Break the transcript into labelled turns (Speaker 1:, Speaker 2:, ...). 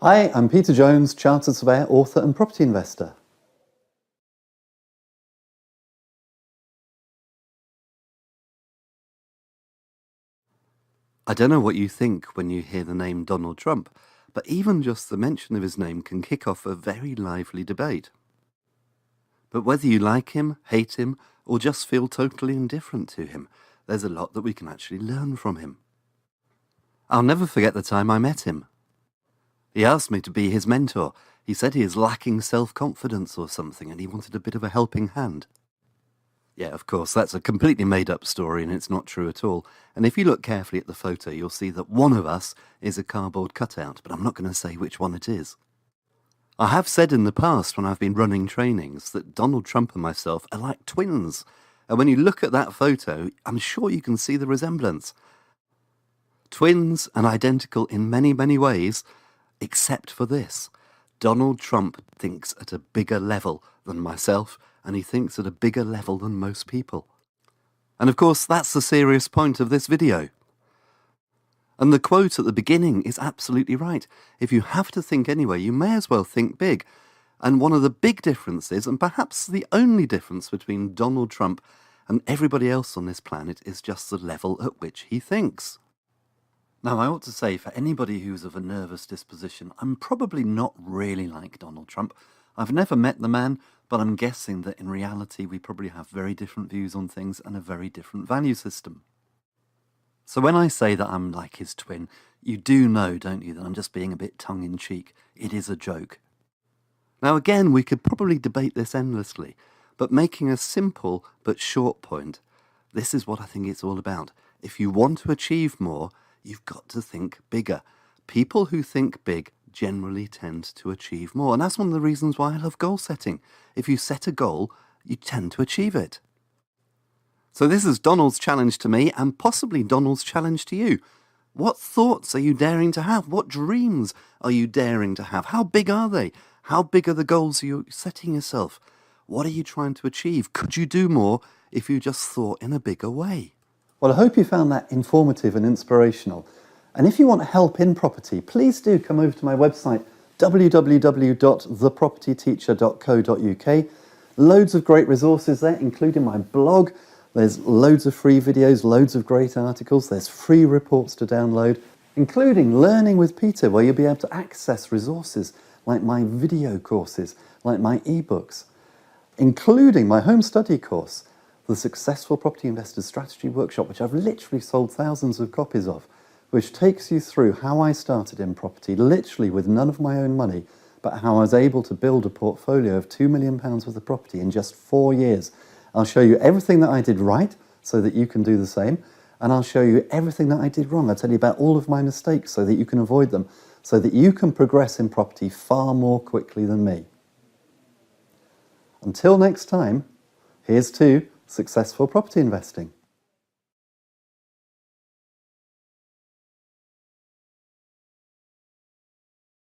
Speaker 1: Hi, I'm Peter Jones, Chartered Surveyor, author and property investor. I don't know what you think when you hear the name Donald Trump, but even just the mention of his name can kick off a very lively debate. But whether you like him, hate him, or just feel totally indifferent to him, there's a lot that we can actually learn from him. I'll never forget the time I met him. He asked me to be his mentor. He said he is lacking self-confidence or something and he wanted a bit of a helping hand. Yeah, of course, that's a completely made-up story and it's not true at all. And if you look carefully at the photo, you'll see that one of us is a cardboard cutout, but I'm not going to say which one it is. I have said in the past when I've been running trainings that Donald Trump and myself are like twins. And when you look at that photo, I'm sure you can see the resemblance. Twins and identical in many, many ways, except for this. Donald Trump thinks at a bigger level than myself, and he thinks at a bigger level than most people. And of course, that's the serious point of this video. And the quote at the beginning is absolutely right. If you have to think anyway, you may as well think big. And one of the big differences, and perhaps the only difference between Donald Trump and everybody else on this planet, is just the level at which he thinks. Now, I ought to say, for anybody who's of a nervous disposition, I'm probably not really like Donald Trump. I've never met the man, but I'm guessing that in reality we probably have very different views on things and a very different value system. So when I say that I'm like his twin, you do know, don't you, that I'm just being a bit tongue-in-cheek. It is a joke. Now again, we could probably debate this endlessly, but making a simple but short point, this is what I think it's all about. If you want to achieve more, you've got to think bigger. People who think big generally tend to achieve more. And that's one of the reasons why I love goal setting. If you set a goal, you tend to achieve it. So this is Donald's challenge to me and possibly Donald's challenge to you. What thoughts are you daring to have? What dreams are you daring to have? How big are they? How big are the goals you're setting yourself? What are you trying to achieve? Could you do more if you just thought in a bigger way? Well, I hope you found that informative and inspirational. And if you want help in property, please do come over to my website, www.thepropertyteacher.co.uk. Loads of great resources there, including my blog. There's loads of free videos, loads of great articles. There's free reports to download, including Learning with Peter, where you'll be able to access resources like my video courses, like my ebooks, including my home study course, the Successful Property Investors Strategy Workshop, which I've literally sold thousands of copies of, which takes you through how I started in property, literally with none of my own money, but how I was able to build a portfolio of £2 million worth of property in just 4 years. I'll show you everything that I did right so that you can do the same, and I'll show you everything that I did wrong. I'll tell you about all of my mistakes so that you can avoid them, so that you can progress in property far more quickly than me. Until next time, here's to successful property investing.